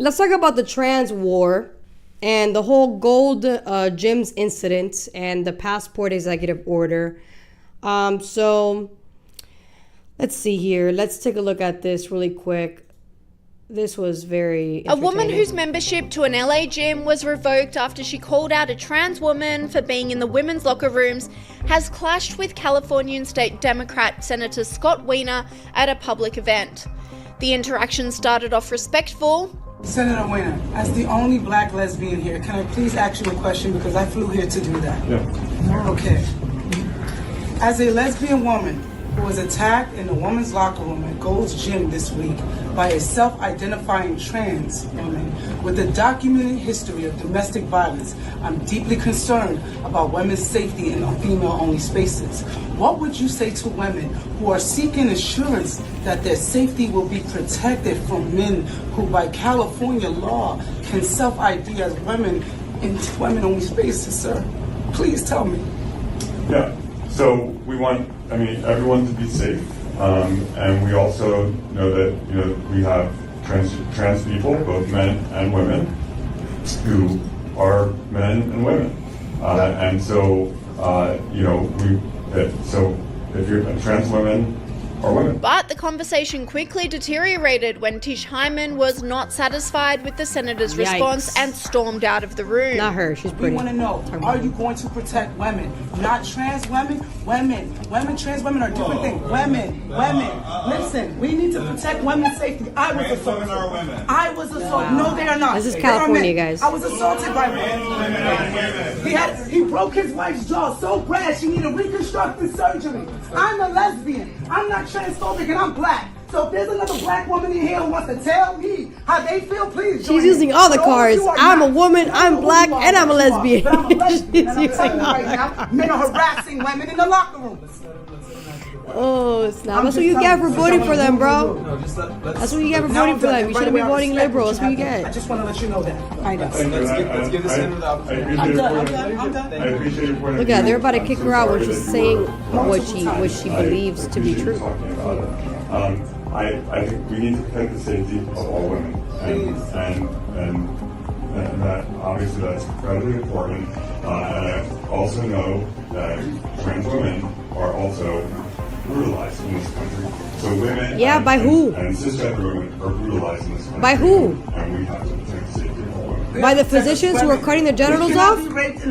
let's talk about the trans war and the whole gold gyms incident and the passport executive order. So let's see here. Let's take a look at this really quick. This was very A woman whose membership to an LA gym was revoked after she called out a trans woman for being in the women's locker rooms has clashed with Californian State Democrat Senator Scott Wiener at a public event. The interaction started off respectful. Senator Wiener, as the only black lesbian here, can I please ask you a question because I flew here to do that? Yeah. Okay. As a lesbian woman who was attacked in the women's locker room at Gold's Gym this week by a self-identifying trans woman with a documented history of domestic violence, I'm deeply concerned about women's safety in female-only spaces. What would you say to women who are seeking assurance that their safety will be protected from men who, by California law, can self-ID as women in women-only spaces, sir? Please tell me. Yeah. So we want, everyone to be safe, and we also know that we have trans people, both men and women, who are men and women, and so so if you're trans women or women. But the conversation quickly deteriorated when Tish Hyman was not satisfied with the senator's response and stormed out of the room. Not her, she's pretty. We want to know, are you going to protect women? Not trans women? Women, trans women are different things. Women. Listen, we need to protect women's safety. I was assaulted. I was assaulted. No, they are not. This is California, guys. I was assaulted by women. He broke his wife's jaw so bad she needed reconstructive surgery. I'm a lesbian. I'm not transphobic and I'm black. So if there's another black woman in here who wants to tell me how they feel, please. She's using all the cards. I'm a woman, I'm black, and I'm a lesbian. But I'm a lesbian, and I'm telling you right now, men are harassing women in the locker room. Oh, snap. That's what you get for voting for them, bro. That's what you get for voting for them. You shouldn't be voting liberal. That's what you get. I just want to let you know that. I know. Let's give the senator the opportunity. I'm done. I appreciate your point of Look view. at, they're about to kick her out when she's saying what she believes to be true. I think we need to protect the safety of all women, and that obviously that's incredibly important. And I also know that trans women are also brutalized in this country. So women, by who? And cisgender women are brutalized in this country. By who? And we have to protect the safety of all women. By the physicians who are cutting their genitals off?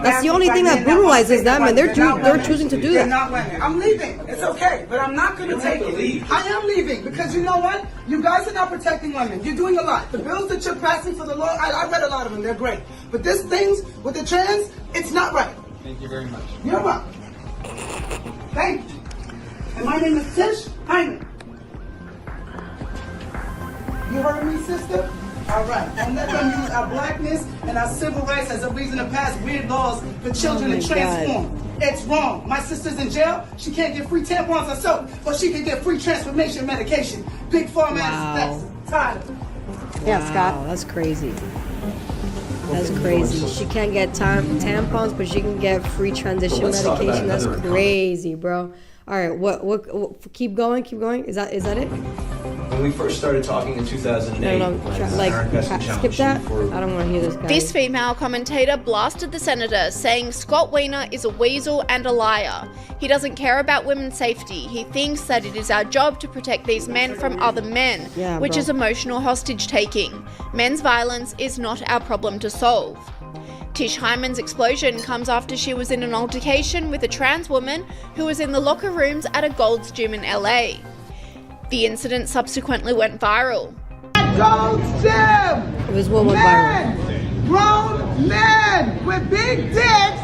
That's the only thing that brutalizes them, and they're choosing to do They're that. not women. I'm leaving. It's okay, but I'm not going to take it. I am leaving because you know what? You guys are not protecting women. You're doing a lot. The bills that you're passing for the law, I read a lot of them. They're great. But this things with the trans, it's not right. Thank you very much. You're welcome. Thank you. And my name is Tish Hyman. You heard me, sister? All right. And let them use our blackness and our civil rights as a reason to pass weird laws for children to transform. It's wrong. My sister's in jail. She can't get free tampons or soap, but she can get free transformation medication. Big pharma ass. That's tired of it. Yeah, Scott. That's crazy. That's crazy. She can't get tampons, but she can get free transition medication. That's crazy, bro. All right, what? Keep going. Is that it? When we first started talking in 2008, skip that. I don't want to hear this guy. This female commentator blasted the senator, saying Scott Wiener is a weasel and a liar. He doesn't care about women's safety. He thinks that it is our job to protect these men from other men, which is emotional hostage taking. Men's violence is not our problem to solve. Tish Hyman's explosion comes after she was in an altercation with a trans woman who was in the locker rooms at a Gold's Gym in LA. The incident subsequently went viral. Gold's Gym! It was what went viral. Grown men with big dicks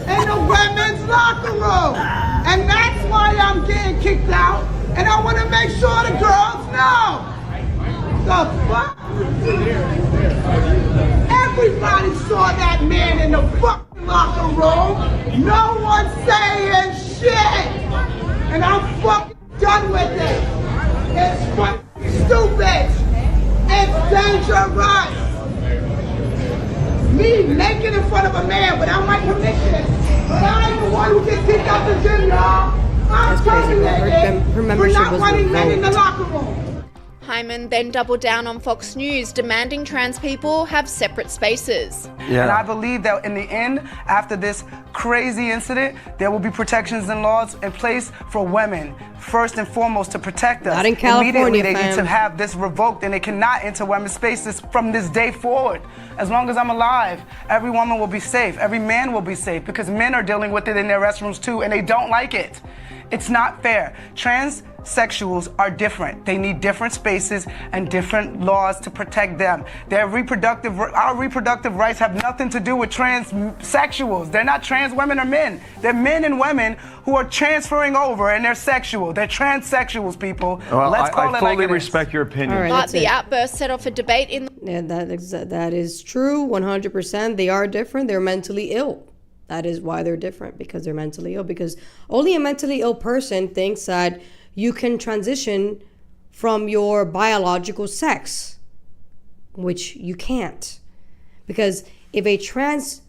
in the women's locker room. And that's why I'm getting kicked out. And I want to make sure the girls know. The fuck? Everybody saw that man in the fucking locker room. No one's saying shit. And I'm fucking done with it. It's fucking stupid. It's dangerous. Me naked in front of a man without my permission. But I ain't the one who gets kicked out the gym, y'all. I'm That's crazy, bro. Her membership for not was wanting men in the revoked. locker room. Hyman then doubled down on Fox News, demanding trans people have separate spaces. And I believe that in the end, after this crazy incident, there will be protections and laws in place for women, first and foremost, to protect us. Not in California, Immediately, they need fam. to have this revoked, and they cannot enter women's spaces from this day forward. As long as I'm alive, every woman will be safe. Every man will be safe, because men are dealing with it in their restrooms too, and they don't like it. It's not fair. Transsexuals are different. They need different spaces and different laws to protect them. Our reproductive rights have nothing to do with transsexuals. They're not trans women or men. They're men and women who are transferring over, and they're sexual. They're transsexuals, people. Well, Let's call I it like fully it is. respect your opinion. All right, But that's the it. outburst set off a debate in Yeah, that is true, 100%. They are different. They're mentally ill. That is why they're different, because they're mentally ill. Because only a mentally ill person thinks that you can transition from your biological sex, which you can't. Because if a trans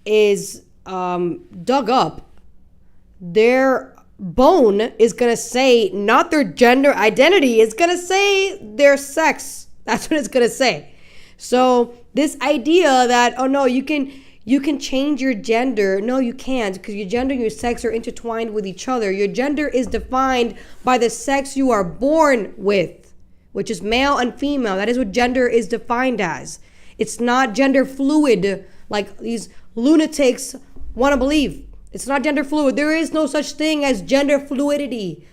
is dug up, their bone is gonna say not their gender identity, it's gonna say their sex. That's what it's gonna say. So this idea that, oh no, you can change your gender. No, you can't, because your gender and your sex are intertwined with each other. Your gender is defined by the sex you are born with, which is male and female. That is what gender is defined as. It's not gender fluid like these lunatics want to believe. It's not gender fluid. There is no such thing as gender fluidity.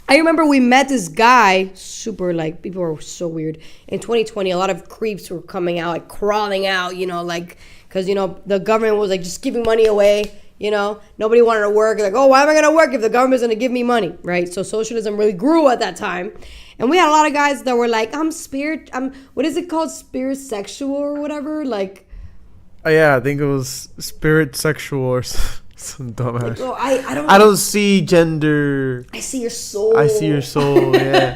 I remember we met this guy, super, like, people were so weird. In 2020, a lot of creeps were coming out, like, crawling out, like, because, the government was, like, just giving money away, Nobody wanted to work. Like, oh, why am I going to work if the government's going to give me money, right? So socialism really grew at that time. And we had a lot of guys that were like, what is it called? Spirit sexual or whatever? Like, Yeah, I think it was spirit sexual or some dumbass. oh, I don't see gender. I see your soul. I see your soul. Yeah.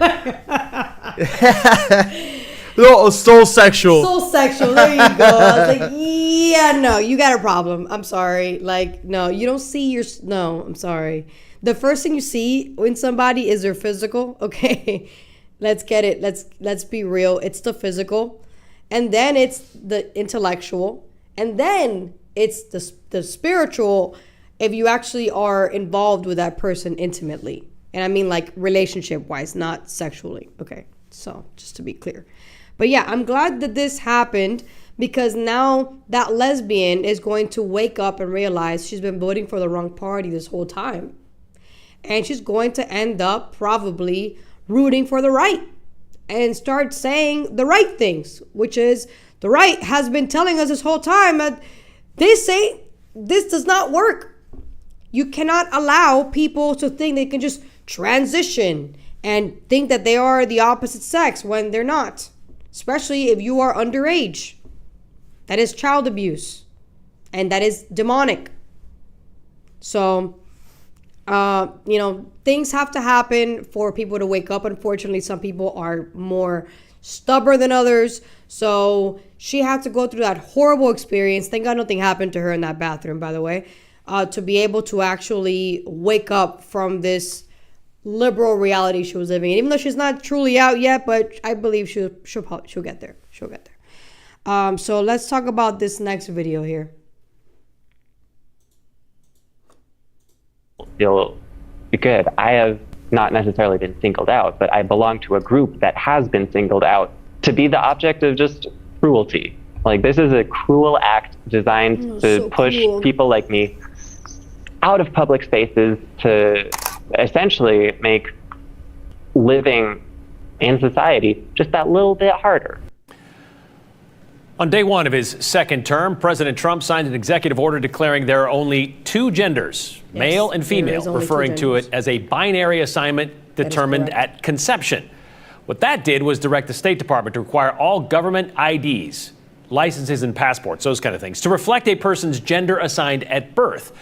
No, soul sexual. Soul sexual. There you go. I was like, yeah, no, you got a problem. I'm sorry. Like, no, you don't see your. No, I'm sorry. The first thing you see in somebody is their physical. Okay, let's get it. Let's be real. It's the physical, and then it's the intellectual, and then it's the spiritual. If you actually are involved with that person intimately, and I mean like relationship wise, not sexually. Okay, so just to be clear. But yeah, I'm glad that this happened, because now that lesbian is going to wake up and realize she's been voting for the wrong party this whole time. And she's going to end up probably rooting for the right and start saying the right things, which is the right has been telling us this whole time that they say this does not work. You cannot allow people to think they can just transition and think that they are the opposite sex when they're not. Especially if you are underage. That is child abuse. And that is demonic. So, things have to happen for people to wake up. Unfortunately, some people are more stubborn than others. So she had to go through that horrible experience. Thank God nothing happened to her in that bathroom, by the way. To be able to actually wake up from this liberal reality she was living in, even though she's not truly out yet, but I believe she'll get there. She'll get there. So let's talk about this next video here. Feel good. I have not necessarily been singled out, but I belong to a group that has been singled out to be the object of just cruelty. Like, this is a cruel act designed to push people like me out of public spaces to essentially make living in society just that little bit harder. On day one of his second term, President Trump signed an executive order declaring there are only two genders, male and female, referring to it as a binary assignment determined at conception. What that did was direct the State Department to require all government IDs, licenses and passports, those kind of things, to reflect a person's gender assigned at birth.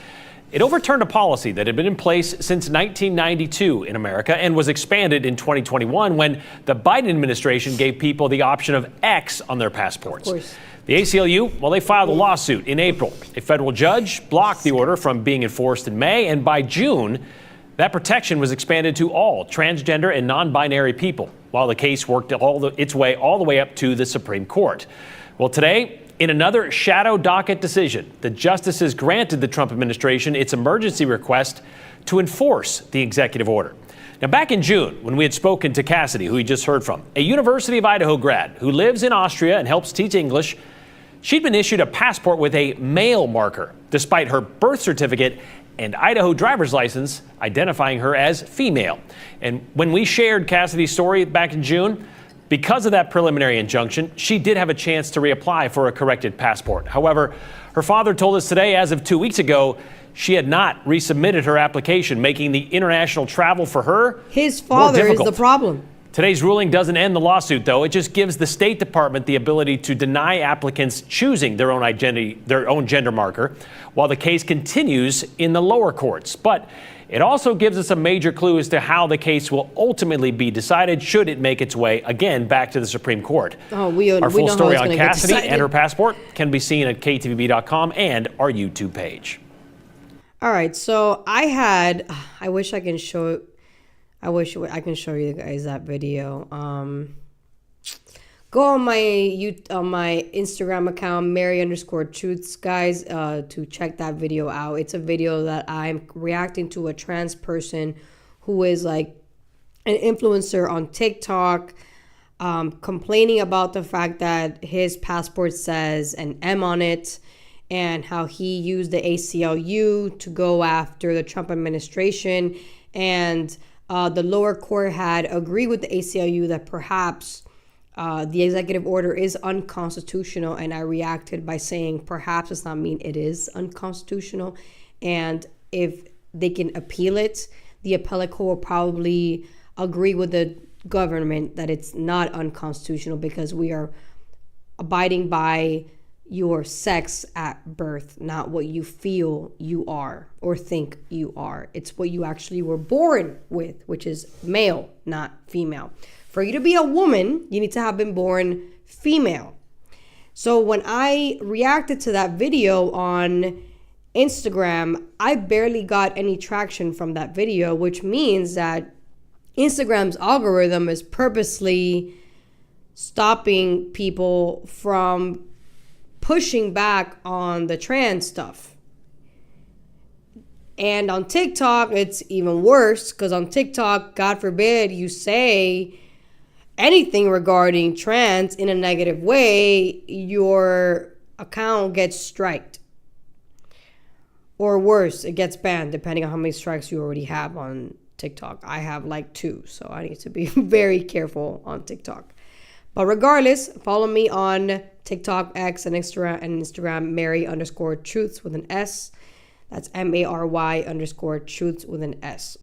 It overturned a policy that had been in place since 1992 in America and was expanded in 2021 when the Biden administration gave people the option of X on their passports. The ACLU, well, they filed a lawsuit in April. A federal judge blocked the order from being enforced in May, and by June, That protection was expanded to all transgender and non-binary people, while the case worked its way all the way up to the Supreme Court. Well, today, in another shadow docket decision, the justices granted the Trump administration its emergency request to enforce the executive order. Now, back in June, when we had spoken to Cassidy, who you just heard from, a University of Idaho grad who lives in Austria and helps teach English, she'd been issued a passport with a male marker, despite her birth certificate and Idaho driver's license identifying her as female. And when we shared Cassidy's story back in June, because of that preliminary injunction, she did have a chance to reapply for a corrected passport. However, her father told us today, as of 2 weeks ago, she had not resubmitted her application, making the international travel for her His father is the problem. Today's ruling doesn't end the lawsuit, though. It just gives the State Department the ability to deny applicants choosing their own identity, their own gender marker, while the case continues in the lower courts. But it also gives us a major clue as to how the case will ultimately be decided should it make its way again back to the Supreme Court. Our full story on Cassidy and her passport can be seen at ktvb.com and our YouTube page. All right, so I wish I can show you guys that video. Go on my Instagram account, Mary_Truths, guys, to check that video out. It's a video that I'm reacting to a trans person who is like an influencer on TikTok, complaining about the fact that his passport says an M on it, and how he used the ACLU to go after the Trump administration. And the lower court had agreed with the ACLU that perhaps the executive order is unconstitutional. And I reacted by saying perhaps does not mean it is unconstitutional. And if they can appeal it, the appellate court will probably agree with the government that it's not unconstitutional because we are abiding by your sex at birth, not what you feel you are or think you are. It's what you actually were born with, which is male, not female. For you to be a woman, you need to have been born female. So when I reacted to that video on Instagram, I barely got any traction from that video, which means that Instagram's algorithm is purposely stopping people from pushing back on the trans stuff. And on TikTok, it's even worse because on TikTok, God forbid you say anything regarding trans in a negative way, your account gets striked. Or worse, it gets banned depending on how many strikes you already have on TikTok. I have like 2, so I need to be very careful on TikTok. But regardless, follow me on TikTok, X, and Instagram, Mary_Truths with an S. That's Mary_Truths with an S.